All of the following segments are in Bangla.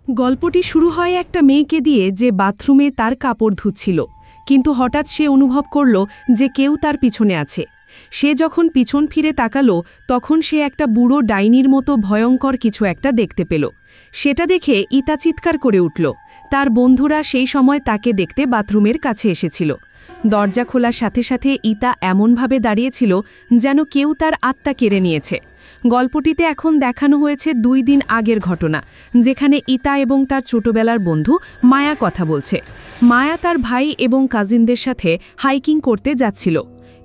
গল্পটি শুরু হয় একটা মেয়েকে দিয়ে যে বাথরুমে তার কাপড় ধুচ্ছিল, কিন্তু হঠাৎ সে অনুভব করল যে কেউ তার পিছনে আছে। সে যখন পিছন ফিরে তাকালো তখন সে একটা বুড়ো ডাইনির মতো ভয়ঙ্কর কিছু একটা দেখতে পেল। সেটা দেখে ইতা চিৎকার করে উঠল। তার বন্ধুরা সেই সময় তাকে দেখতে বাথরুমের কাছে এসেছিল। দরজা খোলার সাথে সাথে ইতা এমনভাবে দাঁড়িয়েছিল যেন কেউ তার আত্মা কেড়ে নিয়েছে। গল্পটিতে এখন দেখানো হয়েছে 2 দিন আগের ঘটনা, যেখানে ইতা এবং তার ছোটবেলার বন্ধু মায়া কথা বলছে। মায়া তার ভাই এবং কাজিনদের সাথে হাইকিং করতে যাচ্ছিল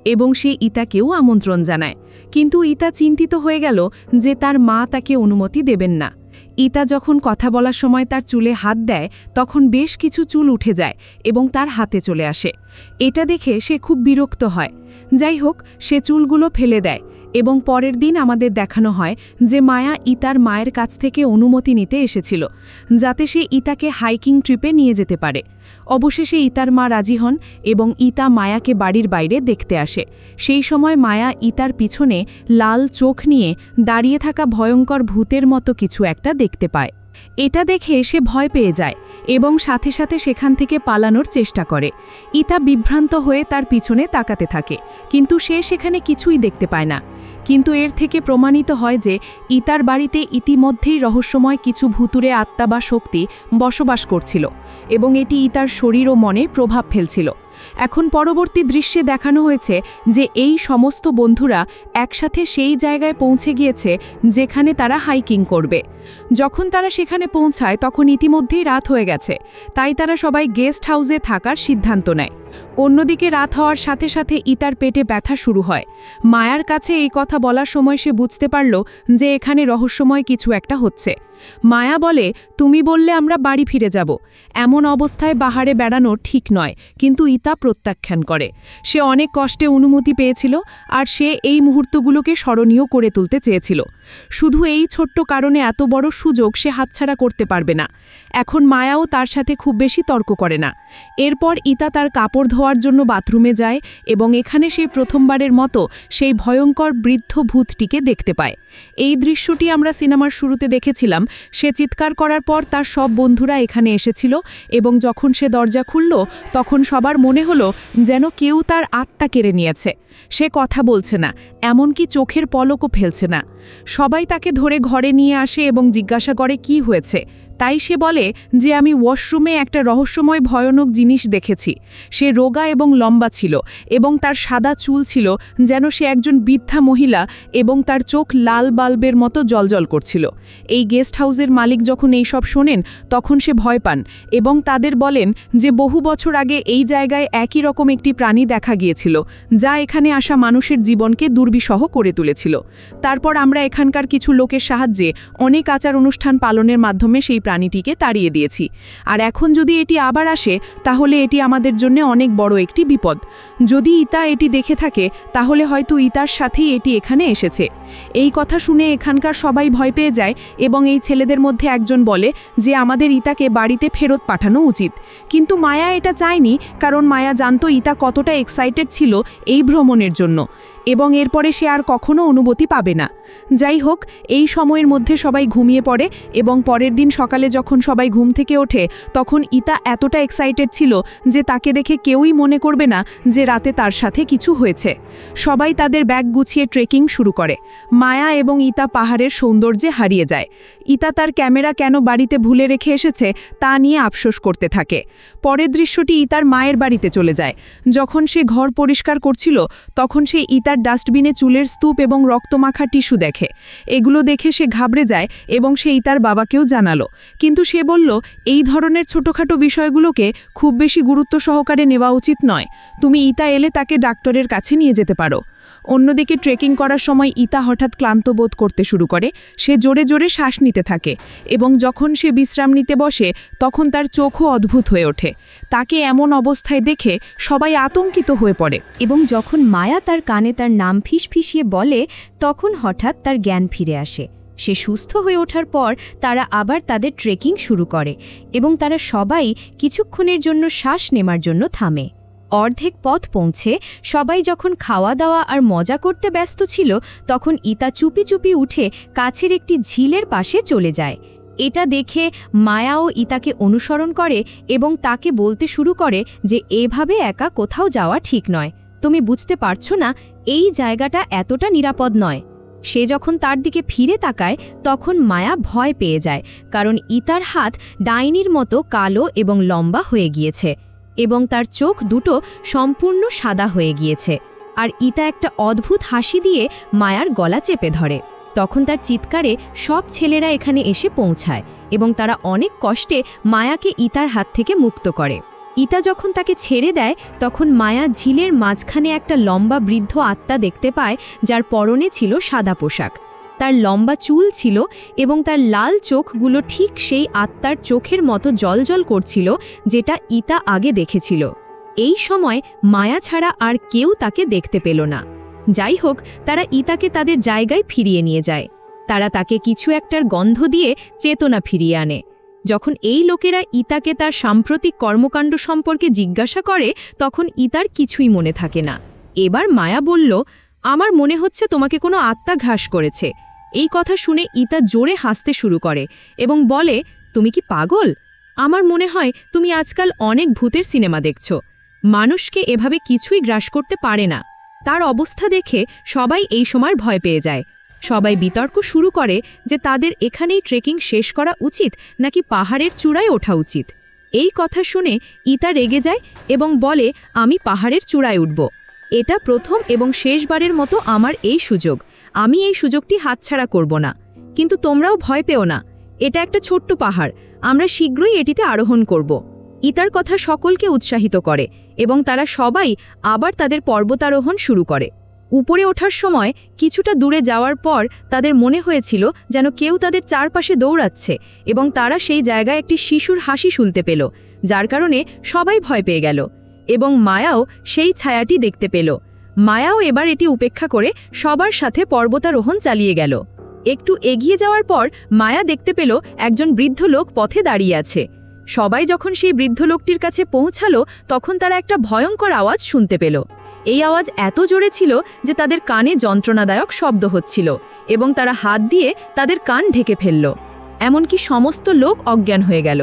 এবং সে ইতাকেও আমন্ত্রণ জানায়, কিন্তু ইতা চিন্তিত হয়ে গেল যে তার মা তাকে অনুমতি দেবেন না। ইতা যখন কথা বলার সময় তার চুলে হাত দেয় তখন বেশ কিছু চুল উঠে যায় এবং তার হাতে চলে আসে। এটা দেখে সে খুব বিরক্ত হয়। যাই হোক, সে চুলগুলো ফেলে দেয় এবং পরের দিন আমাদের দেখানো হয় যে মায়া ইতার মায়ের কাছ থেকে অনুমতি নিতে এসেছিল, যাতে সে ইতাকে হাইকিং ট্রিপে নিয়ে যেতে পারে। অবশেষে ইতার মা রাজি হন এবং ইতা মায়াকে বাড়ির বাইরে দেখতে আসে। সেই সময় মায়া ইতার পিছনে লাল চোখ নিয়ে দাঁড়িয়ে থাকা ভয়ঙ্কর ভূতের মতো কিছু একটা দেখতে পায়। এটা দেখে সে ভয় পেয়ে যায় এবং সাথে সাথে সেখান থেকে পালানোর চেষ্টা করে। ইতা বিভ্রান্ত হয়ে তার পিছনে তাকাতে থাকে, কিন্তু সে সেখানে কিছুই দেখতে পায় না। কিন্তু এর থেকে প্রমাণিত হয় যে ইতার বাড়িতে ইতিমধ্যেই রহস্যময় কিছু ভুতুরে আত্মা বা শক্তি বসবাস করছিল এবং এটি ইতার শরীর ও মনে প্রভাব ফেলছিল। এখন পরবর্তী দৃশ্যে দেখানো হয়েছে যে এই সমস্ত বন্ধুরা একসাথে সেই জায়গায় পৌঁছে গিয়েছে যেখানে তারা হাইকিং করবে। যখন তারা সেখানে পৌঁছায় তখন ইতিমধ্যেই রাত হয়ে গেছে, তাই তারা সবাই গেস্ট হাউসে থাকার সিদ্ধান্ত নেয়। অন্যদিকে রাত হওয়ার সাথে সাথে ইতার পেটে ব্যথা শুরু হয়। মায়ার কাছে এই কথা বলার সময় সে বুঝতে পারল যে এখানে রহস্যময় কিছু একটা হচ্ছে। মায়া বলে, তুমি বললে আমরা বাড়ি ফিরে যাব। এমন অবস্থায় বাহারে বেড়ানো ঠিক নয়, কিন্তু ইতা প্রত্যাখ্যান করে। সে অনেক কষ্টে অনুমতি পেয়েছিল আর সে এই মুহূর্তগুলোকে স্মরণীয় করে তুলতে চেয়েছিল। শুধু এই ছোট্ট কারণে এত বড় সুযোগ সে হাতছাড়া করতে পারবে না। এখন মায়াও তার সাথে খুব বেশি তর্ক করে না। এরপর ইতা তার কাপড় ধোয়ার জন্য বাথরুমে যায় এবং এখানে সে প্রথমবারের মতো সেই ভয়ঙ্কর বৃদ্ধ ভূতটিকে দেখতে পায়। এই দৃশ্যটি আমরা সিনেমার শুরুতে দেখেছিলাম। সে চিৎকার করার পর তার সব বন্ধুরা এখানে এসেছিল এবং যখন সে দরজা খুলল তখন সবার মনে হলো যেন কেউ তার আত্মা কেড়ে নিয়েছে। সে কথা বলছে না, এমনকি চোখের পলকও ফেলছে না। সবাই তাকে ধরে ঘরে নিয়ে আসে এবং জিজ্ঞাসা করে কি হয়েছে। তাই সে বলে যে আমি ওয়াশরুমে একটা রহস্যময় ভয়ানক জিনিস দেখেছি। সে রোগা এবং লম্বা ছিল এবং তার সাদা চুল ছিল যেন সে একজন বৃদ্ধা মহিলা এবং তার চোখ লাল বাল্বের মতো জ্বলজ্বল করছিল। এই গেস্ট হাউসের মালিক যখন এই সব শোনেন তখন সে ভয় পান এবং তাদের বলেন যে বহু বছর আগে এই জায়গায় একই রকম একটি প্রাণী দেখা গিয়েছিল যা এখানে আসা মানুষের জীবনকে দুর্বিষহ করে তুলেছিল। তারপর আমরা এখানকার কিছু লোকের সাহায্যে অনেক আচার অনুষ্ঠান পালনের মাধ্যমে সেই প্রাণীটিকে তাড়িয়ে দিয়েছি। আর এখন যদি এটি আবার আসে তাহলে এটি আমাদের জন্য অনেক বড় একটি বিপদ। যদি ইতা এটি দেখে থাকে তাহলে হয়তো ইতার সাথেই এটি এখানে এসেছে। এই কথা শুনে এখানকার সবাই ভয় পেয়ে যায় এবং এই ছেলেদের মধ্যে একজন বলে যে আমাদের ইতাকে বাড়িতে ফেরত পাঠানো উচিত। কিন্তু মায়া এটা চায়নি, কারণ মায়া জানতো ইতা কতটা এক্সাইটেড ছিল এই ভ্রমণের জন্য এবং এরপরে সে আর কখনো অনুমতি পাবে না। যাই হোক, এই সময়ের মধ্যে সবাই ঘুমিয়ে পড়ে এবং পরের দিন সকালে যখন সবাই ঘুম থেকে ওঠে তখন ইতা এতটা এক্সাইটেড ছিল যে তাকে দেখে কেউই মনে করবে না যে রাতে তার সাথে কিছু হয়েছে। সবাই তাদের ব্যাগ গুছিয়ে ট্রেকিং শুরু করে। মায়া এবং ইতা পাহাড়ের সৌন্দর্যে হারিয়ে যায়। ইতা তার ক্যামেরা কেন বাড়িতে ভুলে রেখে এসেছে তা নিয়ে আফসোস করতে থাকে। পরের দৃশ্যটি ইতার মায়ের বাড়িতে চলে যায়। যখন সে ঘর পরিষ্কার করছিল তখন সে ইতার ডাস্টবিনে চুলের স্তূপ এবং রক্তমাখা টিস্যু দেখে। এগুলো দেখে সে ঘাবড়ে যায় এবং সে ইতার বাবাকেও জানালো, কিন্তু সে বলল এই ধরনের ছোটখাটো বিষয়গুলোকে খুব বেশি গুরুত্ব সহকারে নেওয়া উচিত নয়। তুমি ইতা এলে তাকে ডাক্তারের কাছে নিয়ে যেতে পারো। অন্যদিকে ট্রেকিং করার সময় ইতা হঠাৎ ক্লান্ত বোধ করতে শুরু করে। সে জোরে জোরে শ্বাস নিতে থাকে এবং যখন সে বিশ্রাম নিতে বসে তখন তার চোখও অদ্ভুত হয়ে ওঠে। তাকে এমন অবস্থায় দেখে সবাই আতঙ্কিত হয়ে পড়ে এবং যখন মায়া তার কানে তার নাম ফিসফিসিয়ে বলে তখন হঠাৎ তার জ্ঞান ফিরে আসে। সে সুস্থ হয়ে ওঠার পর তারা আবার তাদের ট্রেকিং শুরু করে এবং তারা সবাই কিছুক্ষণের জন্য শ্বাস নেওয়ার জন্য থামে। অর্ধেক পথ পৌঁছে সবাই যখন খাওয়া দাওয়া আর মজা করতে ব্যস্ত ছিল তখন ইতা চুপি চুপি উঠে কাছের একটি ঝিলের পাশে চলে যায়। এটা দেখে মায়াও ইতাকে অনুসরণ করে এবং তাকে বলতে শুরু করে যে এভাবে একা কোথাও যাওয়া ঠিক নয়। তুমি বুঝতে পারছো না এই জায়গাটা এতটা নিরাপদ নয়। সে যখন তার দিকে ফিরে তাকায় তখন মায়া ভয় পেয়ে যায়, কারণ ইতার হাত ডাইনির মতো কালো এবং লম্বা হয়ে গিয়েছে এবং তার চোখ দুটো সম্পূর্ণ সাদা হয়ে গিয়েছে। আর ইতা একটা অদ্ভুত হাসি দিয়ে মায়ার গলা চেপে ধরে। তখন তার চিৎকারে সব ছেলেরা এখানে এসে পৌঁছায় এবং তারা অনেক কষ্টে মায়াকে ইতার হাত থেকে মুক্ত করে। ইতা যখন তাকে ছেড়ে দেয় তখন মায়া ঝিলের মাঝখানে একটা লম্বা বৃদ্ধ আত্মা দেখতে পায়, যার পরনে ছিল সাদা পোশাক। তার লম্বা চুল ছিল এবং তার লাল চোখগুলো ঠিক সেই আত্মার চোখের মতো জ্বলজ্বল করছিল, যেটা ইতা আগে দেখেছিল। এই সময় মায়া ছাড়া আর কেউ তাকে দেখতে পেল না। যাই হোক, তারা ইতাকে তাদের জায়গায় ফিরিয়ে নিয়ে যায়। তারা তাকে কিছু একটার গন্ধ দিয়ে চেতনা ফিরিয়ে আনে। যখন এই লোকেরা ইতাকে তার সাম্প্রতিক কর্মকাণ্ড সম্পর্কে জিজ্ঞাসা করে তখন ইতার কিছুই মনে থাকে না। এবার মায়া বলল, আমার মনে হচ্ছে তোমাকে কোনো আত্মা গ্রাস করেছে। এই কথা শুনে ইতা জোরে হাসতে শুরু করে এবং বলে, তুমি কি পাগল? আমার মনে হয় তুমি আজকাল অনেক ভূতের সিনেমা দেখছো। মানুষকে এভাবে কিছুই গ্রাস করতে পারে না। তার অবস্থা দেখে সবাই এই সময় ভয় পেয়ে যায়। সবাই বিতর্ক শুরু করে যে তাদের এখানেই ট্রেকিং শেষ করা উচিত নাকি পাহাড়ের চূড়ায় ওঠা উচিত। এই কথা শুনে ইতা রেগে যায় এবং বলে, আমি পাহাড়ের চূড়ায় উঠব। এটা প্রথম এবং শেষবারের মতো আমার এই সুযোগ। আমি এই সুযোগটি হাতছাড়া করব না। কিন্তু তোমরাও ভয় পেও না, এটা একটা ছোট্ট পাহাড়, আমরা শীঘ্রই এটিতে আরোহণ করব। ইতার কথা সকলকে উৎসাহিত করে এবং তারা সবাই আবার তাদের পর্বতারোহণ শুরু করে। উপরে ওঠার সময় কিছুটা দূরে যাওয়ার পর তাদের মনে হয়েছিল যেন কেউ তাদের চারপাশে দৌড়াচ্ছে এবং তারা সেই জায়গায় একটি শিশুর হাসি শুনতে পেল, যার কারণে সবাই ভয় পেয়ে গেল এবং মায়াও সেই ছায়াটি দেখতে পেল। মায়াও এবার এটি উপেক্ষা করে সবার সাথে পর্বতারোহণ চালিয়ে গেল। একটু এগিয়ে যাওয়ার পর মায়া দেখতে পেল একজন বৃদ্ধ লোক পথে দাঁড়িয়ে আছে। সবাই যখন সেই বৃদ্ধ লোকটির কাছে পৌঁছালো তখন তারা একটা ভয়ঙ্কর আওয়াজ শুনতে পেল। এই আওয়াজ এত জোরে ছিল যে তাদের কানে যন্ত্রণাদায়ক শব্দ হচ্ছিল এবং তারা হাত দিয়ে তাদের কান ঢেকে ফেলল। এমনকি সমস্ত লোক অজ্ঞান হয়ে গেল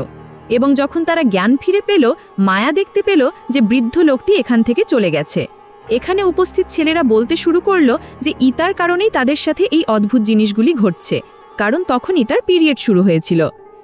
এবং যখন তারা জ্ঞান ফিরে পেল, মায়া দেখতে পেল যে বৃদ্ধ লোকটি এখান থেকে চলে গেছে। এখানে উপস্থিত ছেলেরা বলতে শুরু করল যে ইতার কারণেই তাদের সাথে এই অদ্ভুত জিনিসগুলি ঘটছে, কারণ তখন ইতার পিরিয়ড শুরু হয়েছিল।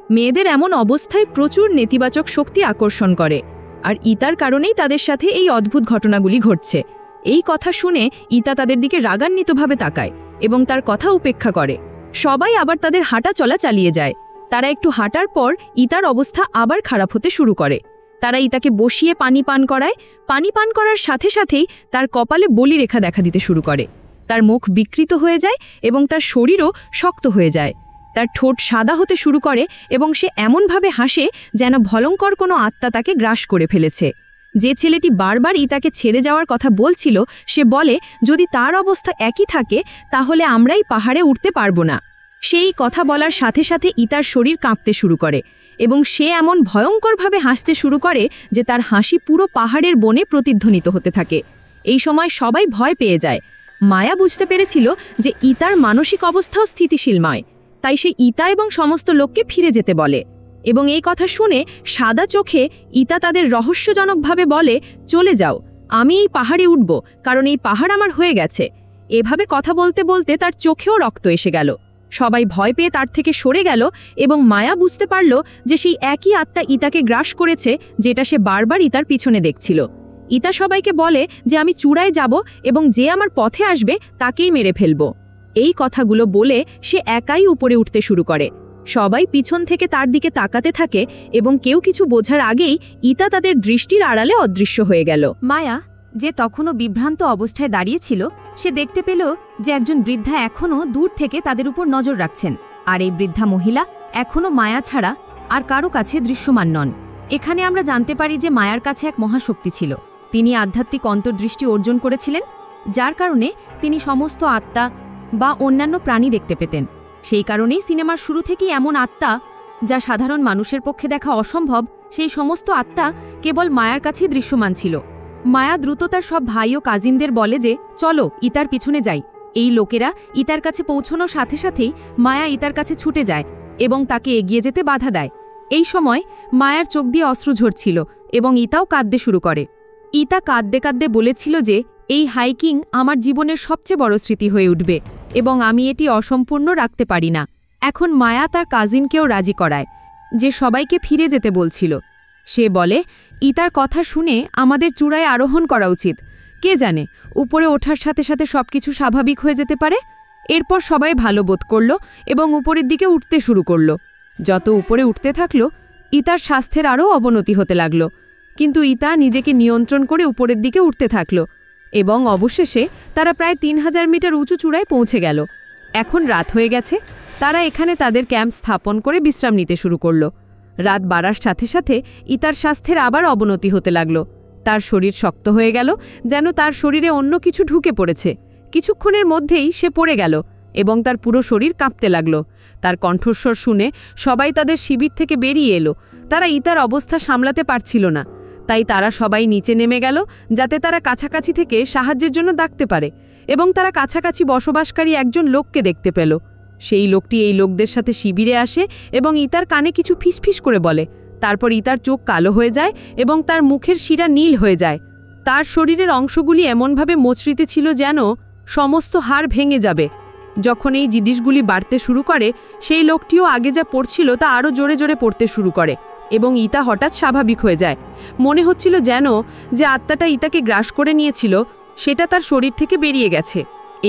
মেয়েদের এমন অবস্থায় প্রচুর নেতিবাচক শক্তি আকর্ষণ করে, আর ইতার কারণেই তাদের সাথে এই অদ্ভুত ঘটনাগুলি ঘটছে। এই কথা শুনে ইতা তাদের দিকে রাগান্বিতভাবে তাকায় এবং তার কথা উপেক্ষা করে। সবাই আবার তাদের হাঁটা চলা চালিয়ে যায়। তারা একটু হাঁটার পর ইতার অবস্থা আবার খারাপ হতে শুরু করে। তারা ইতাকে বসিয়ে পানি পান করায়। পানি পান করার সাথে সাথেই তার কপালে বলিরেখা দেখা দিতে শুরু করে। তার মুখ বিকৃত হয়ে যায় এবং তার শরীরও শক্ত হয়ে যায়। তার ঠোঁট সাদা হতে শুরু করে এবং সে এমনভাবে হাসে যেন ভয়ঙ্কর কোনো আত্মা তাকে গ্রাস করে ফেলেছে। যে ছেলেটি বারবার ইতাকে ছেড়ে যাওয়ার কথা বলছিল সে বলে, যদি তার অবস্থা একই থাকে তাহলে আমরাই পাহাড়ে উঠতে পারবো না। সেই কথা বলার সাথে সাথে ইতার শরীর কাঁপতে শুরু করে এবং সে এমন ভয়ঙ্করভাবে হাসতে শুরু করে যে তার হাসি পুরো পাহাড়ের বনে প্রতিধ্বনিত হতে থাকে। এই সময় সবাই ভয় পেয়ে যায়। মায়া বুঝতে পেরেছিল যে ইতার মানসিক অবস্থাও স্থিতিশীল নয়, তাই সে ইতা এবং সমস্ত লোককে ফিরে যেতে বলে এবং এই কথা শুনে সাদা চোখে ইতা তাদের রহস্যজনকভাবে বলে, চলে যাও, আমি এই পাহাড়ে উঠব, কারণ এই পাহাড় আমার হয়ে গেছে। এভাবে কথা বলতে বলতে তার চোখেও রক্ত এসে গেল। সবাই ভয় পেয়ে তার থেকে সরে গেল এবং মায়া বুঝতে পারল যে সেই একই আত্মা ইতাকে গ্রাস করেছে, যেটা সে বারবার ইতার পিছনে দেখছিল। ইতা সবাইকে বলে যে আমি চূড়ায় যাব এবং যে আমার পথে আসবে তাকেই মেরে ফেলব। এই কথাগুলো বলে সে একাই উপরে উঠতে শুরু করে। সবাই পিছন থেকে তার দিকে তাকাতে থাকে এবং কেউ কিছু বোঝার আগেই ইতা তাদের দৃষ্টির আড়ালে অদৃশ্য হয়ে গেল। মায়া, যে তখনও বিভ্রান্ত অবস্থায় দাঁড়িয়েছিল, সে দেখতে পেল যে একজন বৃদ্ধা এখনও দূর থেকে তাদের উপর নজর রাখছেন, আর এই বৃদ্ধা মহিলা এখনও মায়া ছাড়া আর কারো কাছে দৃশ্যমান নন। এখানে আমরা জানতে পারি যে মায়ার কাছে এক মহাশক্তি ছিল। তিনি আধ্যাত্মিক অন্তর্দৃষ্টি অর্জন করেছিলেন, যার কারণে তিনি সমস্ত আত্মা বা অন্যান্য প্রাণী দেখতে পেতেন। সেই কারণেই সিনেমার শুরু থেকেই এমন আত্মা যা সাধারণ মানুষের পক্ষে দেখা অসম্ভব, সেই সমস্ত আত্মা কেবল মায়ার কাছেই দৃশ্যমান ছিল। মায়া দ্রুত তার সব ভাই ও কাজিনদের বলে যে চলো ইতার পিছনে যাই। এই লোকেরা ইতার কাছে পৌঁছানোর সাথে সাথেই মায়া ইতার কাছে ছুটে যায় এবং তাকে এগিয়ে যেতে বাধা দেয়। এই সময় মায়ার চোখ দিয়ে অশ্রু ঝরছিল এবং ইতাও কাঁদতে শুরু করে। ইতা কাঁদতে কাঁদতে বলেছিল যে এই হাইকিং আমার জীবনের সবচেয়ে বড় স্মৃতি হয়ে উঠবে এবং আমি এটি অসম্পূর্ণ রাখতে পারি না। এখন মায়া তার কাজিনকেও রাজি করায়, যে সবাইকে ফিরে যেতে বলছিল। সে বলে, ইতার কথা শুনে আমাদের চূড়ায় আরোহণ করা উচিত। কে জানে, উপরে ওঠার সাথে সাথে সবকিছু স্বাভাবিক হয়ে যেতে পারে। এরপর সবাই ভালো বোধ করল এবং উপরের দিকে উঠতে শুরু করল। যত উপরে উঠতে থাকল, ইতার স্বাস্থ্যের আরও অবনতি হতে লাগল, কিন্তু ইতা নিজেকে নিয়ন্ত্রণ করে উপরের দিকে উঠতে থাকল এবং অবশেষে তারা প্রায় 3000 মিটার উঁচু চূড়ায় পৌঁছে গেল। এখন রাত হয়ে গেছে। তারা এখানে তাদের ক্যাম্প স্থাপন করে বিশ্রাম নিতে শুরু করল। রাত বাড়ার সাথে সাথে ইতার স্বাস্থ্যের আবার অবনতি হতে লাগল। তার শরীর শক্ত হয়ে গেল, যেন তার শরীরে অন্য কিছু ঢুকে পড়েছে। কিছুক্ষণের মধ্যেই সে পড়ে গেল এবং তার পুরো শরীর কাঁপতে লাগল। তার কণ্ঠস্বর শুনে সবাই তাদের শিবির থেকে বেরিয়ে এলো। তারা ইতার অবস্থা সামলাতে পারছিল না, তাই তারা সবাই নিচে নেমে গেল যাতে তারা কাছাকাছি থেকে সাহায্যের জন্য ডাকতে পারে। এবং তারা কাছাকাছি বসবাসকারী একজন লোককে দেখতে পেল। সেই লোকটি এই লোকদের সাথে শিবিরে আসে এবং ইতার কানে কিছু ফিসফিস করে বলে। তারপর ইতার চোখ কালো হয়ে যায় এবং তার মুখের শিরা নীল হয়ে যায়। তার শরীরের অংশগুলি এমনভাবে মোচড়িতে ছিল যেন সমস্ত হাড় ভেঙে যাবে। যখন এই জিনিসগুলি বাড়তে শুরু করে, সেই লোকটিও আগে যা পড়ছিল তা আরও জোরে জোরে পড়তে শুরু করে এবং ইতা হঠাৎ স্বাভাবিক হয়ে যায়। মনে হচ্ছিল যেন যে আত্মাটা ইতাকে গ্রাস করে নিয়েছিল সেটা তার শরীর থেকে বেরিয়ে গেছে।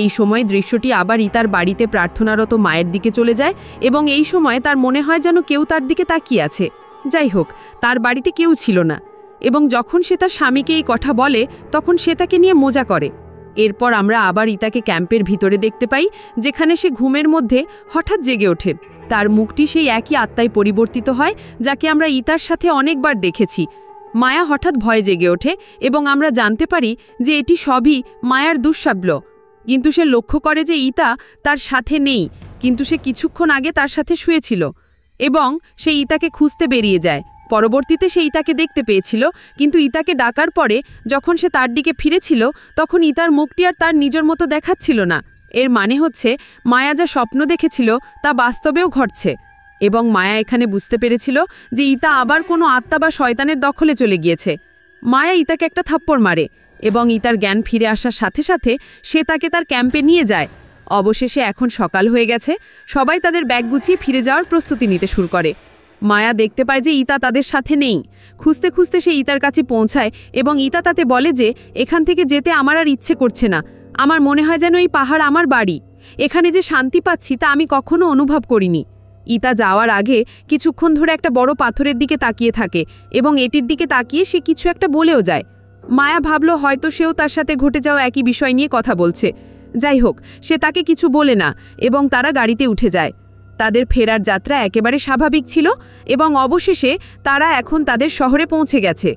এই সময় দৃশ্যটি আবার ইতার বাড়িতে প্রার্থনারত মায়ের দিকে চলে যায় এবং এই সময় তার মনে হয় যেন কেউ তার দিকে তাকিয়ে আছে। যাই হোক, তার বাড়িতে কেউ ছিল না এবং যখন সে তার স্বামীকে এই কথা বলে তখন সে তাকে নিয়ে মজা করে। এরপর আমরা আবার ইতাকে ক্যাম্পের ভিতরে দেখতে পাই, যেখানে সে ঘুমের মধ্যে হঠাৎ জেগে ওঠে। তার মুখটি সেই একই আত্মায় পরিবর্তিত হয় যাকে আমরা ইতার সাথে অনেকবার দেখেছি। মায়া হঠাৎ ভয়ে জেগে ওঠে এবং আমরা জানতে পারি যে এটি সবই মায়ার দুঃস্বপ্ন। কিন্তু সে লক্ষ্য করে যে ইতা তার সাথে নেই, কিন্তু সে কিছুক্ষণ আগে তার সাথে শুয়েছিল এবং সে ইতাকে খুঁজতে বেরিয়ে যায়। পরবর্তীতে সে ইতাকে দেখতে পেয়েছিল, কিন্তু ইতাকে ডাকার পরে যখন সে তার দিকে ফিরেছিল তখন ইতার মুখটি আর তার নিজের মতো দেখাচ্ছিল না। এর মানে হচ্ছে মায়া যা স্বপ্ন দেখেছিল তা বাস্তবেও ঘটছে এবং মায়া এখানে বুঝতে পেরেছিল যে ইতা আবার কোনো আত্মা বা শয়তানের দখলে চলে গিয়েছে। মায়া ইতাকে একটা থাপ্পড় মারে এবং ইতার জ্ঞান ফিরে আসার সাথে সাথে সে তাকে তার ক্যাম্পে নিয়ে যায়। অবশেষে এখন সকাল হয়ে গেছে। সবাই তাদের ব্যাগ গুছিয়ে ফিরে যাওয়ার প্রস্তুতি নিতে শুরু করে। মায়া দেখতে পায় যে ইতা তাদের সাথে নেই। খুঁজতে খুঁজতে সে ইতার কাছে পৌঁছায় এবং ইতা তাতে বলে যে এখান থেকে যেতে আমার আর ইচ্ছে করছে না। আমার মনে হয় যেন এই পাহাড় আমার বাড়ি। এখানে যে শান্তি পাচ্ছি তা আমি কখনো অনুভব করিনি। ইতা যাওয়ার আগে কিছুক্ষণ ধরে একটা বড় পাথরের দিকে তাকিয়ে থাকে এবং এটির দিকে তাকিয়ে সে কিছু একটা বলেও যায়। মায়া ভাবল হয়তো সেও তার সাথে ঘটে যাওয়া একই বিষয় নিয়ে কথা বলছে। যাই হোক, সে তাকে কিছু বলে না এবং তারা গাড়িতে উঠে যায়। তাদের ফেরার যাত্রা একেবারে স্বাভাবিক ছিল এবং অবশেষে তারা এখন তাদের শহরে পৌঁছে গেছে।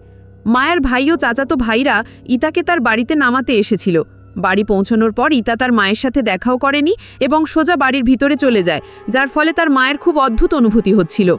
মায়ার ভাই ও চাচাতো ভাইরা ইতাকে তার বাড়িতে নামাতে এসেছিল। বাড়ি পৌঁছানোর পর ইতা তার মায়ের সাথে দেখাও করেনি এবং সোজা বাড়ির ভিতরে চলে যায়, যার ফলে তার মায়ের খুব অদ্ভুত অনুভূতি হচ্ছিল।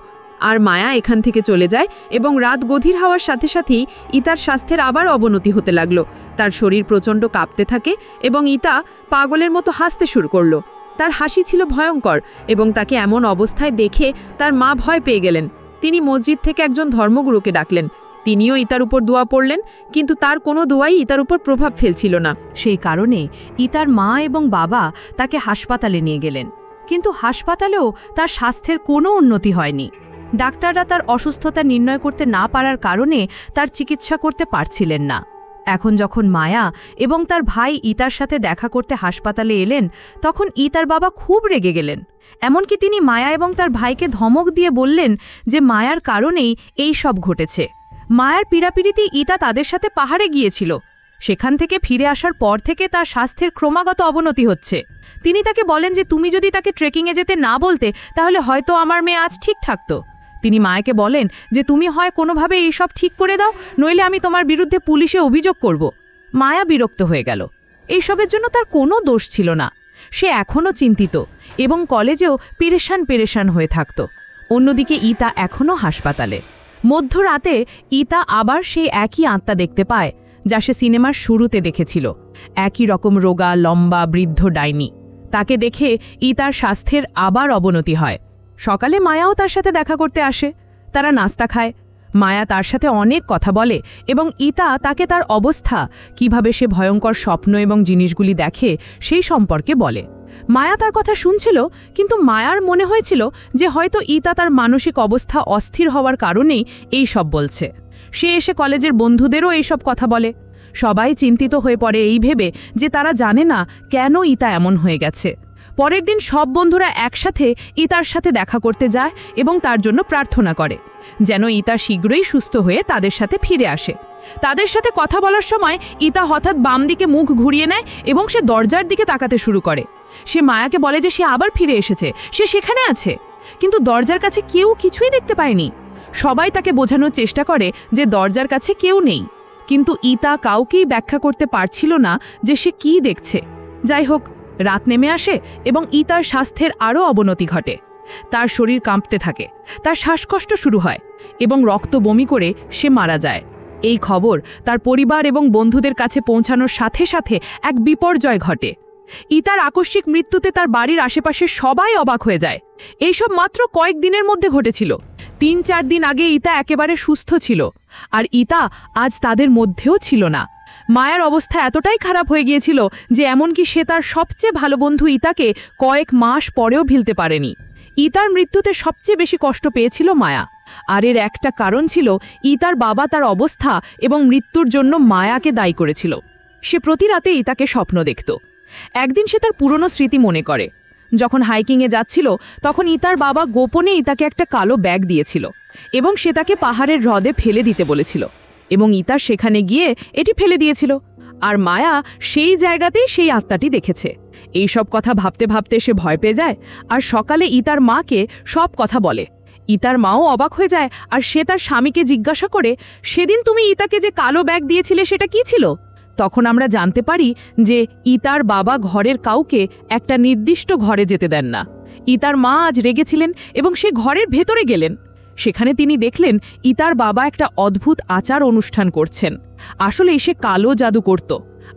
আর মায়া এখান থেকে চলে যায় এবং রাত গভীর হওয়ার সাথে সাথেই ইতার স্বাস্থ্যের আবার অবনতি হতে লাগলো। তার শরীর প্রচণ্ড কাঁপতে থাকে এবং ইতা পাগলের মতো হাসতে শুরু করলো। তার হাসি ছিল ভয়ঙ্কর এবং তাকে এমন অবস্থায় দেখে তার মা ভয় পেয়ে গেলেন। তিনি মসজিদ থেকে একজন ধর্মগুরুকে ডাকলেন। তিনিও ইতার উপর দোয়া পড়লেন, কিন্তু তার কোনো দোয়াই ইতার উপর প্রভাব ফেলছিল না। সেই কারণে ইতার মা এবং বাবা তাকে হাসপাতালে নিয়ে গেলেন, কিন্তু হাসপাতালেও তার স্বাস্থ্যের কোনো উন্নতি হয়নি। ডাক্তাররা তার অসুস্থতা নির্ণয় করতে না পারার কারণে তার চিকিৎসা করতে পারছিলেন না। এখন যখন মায়া এবং তার ভাই ইতার সাথে দেখা করতে হাসপাতালে এলেন, তখন ইতার বাবা খুব রেগে গেলেন। এমনকি তিনি মায়া এবং তার ভাইকে ধমক দিয়ে বললেন যে মায়ার কারণেই এই সব ঘটেছে। মায়ার পীড়াপিড়িতে ইতা তাদের সাথে পাহাড়ে গিয়েছিল। সেখান থেকে ফিরে আসার পর থেকে তার স্বাস্থ্যের ক্রমাগত অবনতি হচ্ছে। তিনি তাকে বলেন যে তুমি যদি তাকে ট্রেকিংয়ে যেতে না বলতে তাহলে হয়তো আমার মেয়ে আজ ঠিক থাকতো। তিনি মায়াকে বলেন যে তুমি হয় কোনোভাবে এইসব ঠিক করে দাও, নইলে আমি তোমার বিরুদ্ধে পুলিশে অভিযোগ করব। মায়া বিরক্ত হয়ে গেল। এইসবের জন্য তার কোনো দোষ ছিল না। সে এখনও চিন্তিত এবং কলেজেও পেরেশান হয়ে থাকত। অন্যদিকে ইতা এখনও হাসপাতালে। মধ্যরাতে ইতা আবার সেই একই আত্মা দেখতে পায় যা সে সিনেমার শুরুতে দেখেছিল। একই রকম রোগা, লম্বা, বৃদ্ধ ডাইনি। তাকে দেখে ইতার স্বাস্থ্যের আবার অবনতি হয়। সকালে মায়াও তার সাথে দেখা করতে আসে। তারা নাস্তা খায়। মায়া তার সাথে অনেক কথা বলে এবং ইতা তাকে তার অবস্থা, কিভাবে সে ভয়ঙ্কর স্বপ্ন এবং জিনিসগুলি দেখে সেই সম্পর্কে বলে। মায়া তার কথা শুনছিল, কিন্তু মায়ার মনে হয়েছিল যে হয়তো ইতা তার মানসিক অবস্থা অস্থির হওয়ার কারণেই এই সব বলছে। সে এসে কলেজের বন্ধুদেরও এইসব কথা বলে। সবাই চিন্তিত হয়ে পড়ে এই ভেবে যে তারা জানে না কেন ইতা এমন হয়ে গেছে। পরের দিন সব বন্ধুরা একসাথে ইতার সাথে দেখা করতে যায় এবং তার জন্য প্রার্থনা করে যেন ইতা শীঘ্রই সুস্থ হয়ে তাদের সাথে ফিরে আসে। তাদের সাথে কথা বলার সময় ইতা হঠাৎ বাম দিকে মুখ ঘুরিয়ে নেয় এবং সে দরজার দিকে তাকাতে শুরু করে। সে মায়াকে বলে যে সে আবার ফিরে এসেছে, সে সেখানে আছে, কিন্তু দরজার কাছে কেউ কিছুই দেখতে পায়নি। সবাই তাকে বোঝানোর চেষ্টা করে যে দরজার কাছে কেউ নেই, কিন্তু ইতা কাউকেই ব্যাখ্যা করতে পারছিল না যে সে কী দেখছে। যাই হোক, রাত নেমে আসে এবং ইতার স্বাস্থ্যের আরও অবনতি ঘটে। তার শরীর কাঁপতে থাকে, তার শ্বাসকষ্ট শুরু হয় এবং রক্ত বমি করে সে মারা যায়। এই খবর তার পরিবার এবং বন্ধুদের কাছে পৌঁছানোর সাথে সাথে এক বিপর্যয় ঘটে। ইতার আকস্মিক মৃত্যুতে তার বাড়ির আশেপাশে সবাই অবাক হয়ে যায়। এইসব মাত্র কয়েকদিনের মধ্যে ঘটেছিল। ৩-৪ দিন আগে ইতা একেবারে সুস্থ ছিল, আর ইতা আজ তাদের মধ্যেও ছিল না। মায়ার অবস্থা এতটাই খারাপ হয়ে গিয়েছিল যে এমনকি সে তার সবচেয়ে ভালো বন্ধু ইতাকে কয়েক মাস পরেও ভুলতে পারেনি। ইতার মৃত্যুতে সবচেয়ে বেশি কষ্ট পেয়েছিল মায়া, আর এর একটা কারণ ছিল ইতার বাবা তার অবস্থা এবং মৃত্যুর জন্য মায়াকে দায়ী করেছিল। সে প্রতি রাতে ইতাকে স্বপ্ন দেখত। একদিন সে তার পুরনো স্মৃতি মনে করে। যখন হাইকিংয়ে যাচ্ছিল তখন ইতার বাবা গোপনে ইতাকে একটা কালো ব্যাগ দিয়েছিল এবং সে তাকে পাহাড়ের হ্রদে ফেলে দিতে বলেছিল, এবং ইতা সেখানে গিয়ে এটি ফেলে দিয়েছিল। আর মায়া সেই জায়গাতেই সেই আত্মাটি দেখেছে। এইসব কথা ভাবতে ভাবতে সে ভয় পেয়ে যায় আর সকালে ইতার মাকে সব কথা বলে। ইতার মাও অবাক হয়ে যায় আর সে তার স্বামীকে জিজ্ঞাসা করে, সেদিন তুমি ইতাকে যে কালো ব্যাগ দিয়েছিলে সেটা কি ছিল? তখন আমরা জানতে পারি যে ইতার বাবা ঘরের কাউকে একটা নির্দিষ্ট ঘরে যেতে দেন না। ইতার মা আজ রেগেছিলেন এবং সে ঘরের ভেতরে গেলেন। সেখানে তিনি দেখলেন ইতার বাবা একটা অদ্ভুত আচার অনুষ্ঠান করছেন। আসলে সে কালো জাদু করত,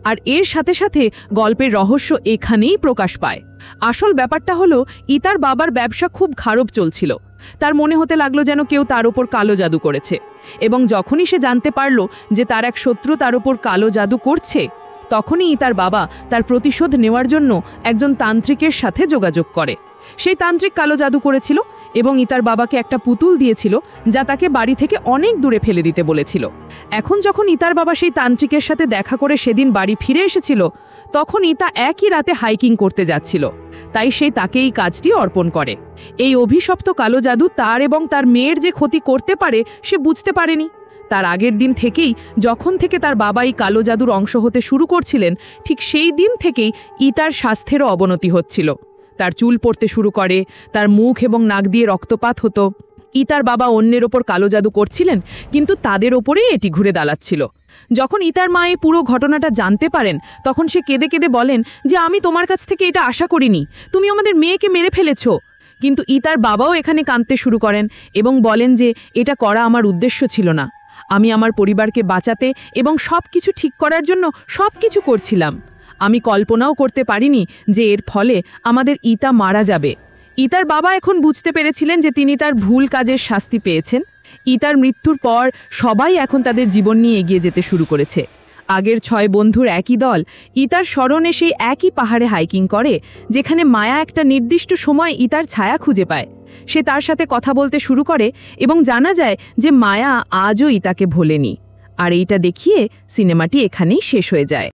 আর এর সাথে সাথে গল্পের রহস্য এখানেই প্রকাশ পায়। আসল ব্যাপারটা হলো ইতার বাবার ব্যবসা খুব খারাপ চলছিল। তার মনে হতে লাগলো যেন কেউ তার ওপর কালো জাদু করেছে, এবং যখনই সে জানতে পারল যে তার এক শত্রু তার ওপর কালো জাদু করছে, তখনই ইতার বাবা তার প্রতিশোধ নেওয়ার জন্য একজন তান্ত্রিকের সাথে যোগাযোগ করে। সেই তান্ত্রিক কালো জাদু করেছিল এবং ইতার বাবাকে একটা পুতুল দিয়েছিল যা তাকে বাড়ি থেকে অনেক দূরে ফেলে দিতে বলেছিল। এখন যখন ইতার বাবা সেই তান্ত্রিকের সাথে দেখা করে সেদিন বাড়ি ফিরে এসেছিল, তখন ইতা একই রাতে হাইকিং করতে যাচ্ছিল, তাই সে তাকে এই কাজটি অর্পণ করে। এই অভিশপ্ত কালো জাদু তার এবং তার মেয়ের যে ক্ষতি করতে পারে সে বুঝতে পারেনি। তার আগের দিন থেকেই, যখন থেকে তার বাবা এই কালো জাদুর অংশ হতে শুরু করছিলেন, ঠিক সেই দিন থেকেই ইতার স্বাস্থ্যেরও অবনতি হচ্ছিল। তার চুল পড়তে শুরু করে, তার মুখ এবং নাক দিয়ে রক্তপাত হতো। ইতার বাবা অন্যের ওপর কালো জাদু করছিলেন, কিন্তু তাদের ওপরেই এটি ঘুরে দাঁড়াচ্ছিল। যখন ইতার মা এই পুরো ঘটনাটা জানতে পারেন, তখন সে কেঁদে কেঁদে বলেন যে আমি তোমার কাছ থেকে এটা আশা করিনি, তুমি আমাদের মেয়েকে মেরে ফেলেছ। কিন্তু ইতার বাবাও এখানে কাঁদতে শুরু করেন এবং বলেন যে এটা করা আমার উদ্দেশ্য ছিল না। আমি আমার পরিবারকে বাঁচাতে এবং সব কিছু ঠিক করার জন্য সব কিছু করছিলাম। আমি কল্পনাও করতে পারিনি যে এর ফলে আমাদের ইতা মারা যাবে। ইতার বাবা এখন বুঝতে পেরেছিলেন যে তিনি তার ভুল কাজের শাস্তি পেয়েছেন। ইতার মৃত্যুর পর সবাই এখন তাদের জীবন নিয়ে এগিয়ে যেতে শুরু করেছে। আগের 6 বন্ধুর একই দল ইতার স্মরণে সেই একই পাহাড়ে হাইকিং করে, যেখানে মায়া একটা নির্দিষ্ট সময় ইতার ছায়া খুঁজে পায়। সে তার সাথে কথা বলতে শুরু করে এবং জানা যায় যে মায়া আজও ইতাকে ভোলেনি। আর এইটা দেখিয়ে সিনেমাটি এখানেই শেষ হয়ে যায়।